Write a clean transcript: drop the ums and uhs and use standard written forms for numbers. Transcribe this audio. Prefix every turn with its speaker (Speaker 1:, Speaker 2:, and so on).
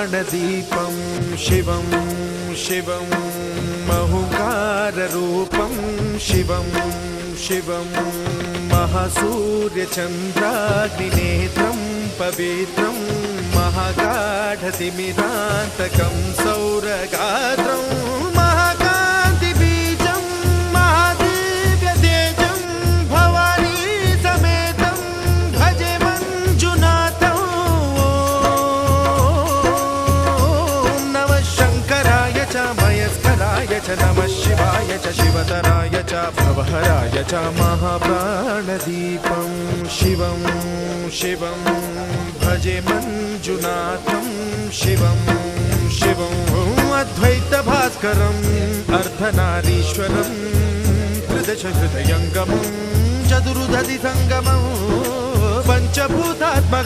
Speaker 1: महाप्राणदीपं शिवं शिवं महुकाररूपं शिवं शिवं महासूर्यचन्द्राग्निनेत्रं पवित्रं महागाढतिमिरान्तकं सौरगात्रं महाकान्तिबीजं महादिव्यतेजं भवानी समेतं भजे मञ्जुनाथं। ॐ नमः शङ्कराय च मयस्कराय च नमः शिवाय च शिवतराय च भवहराय च महाप्राणदीपं शिवं शिवं भजे मञ्जुनाथं शिवं शिवं अद्वैतभास्करम् अर्धनारीश्वरं त्रिदशहृदयङ्गमं चतुर्दधिसङ्गमं पञ्चभूतात्मकम्।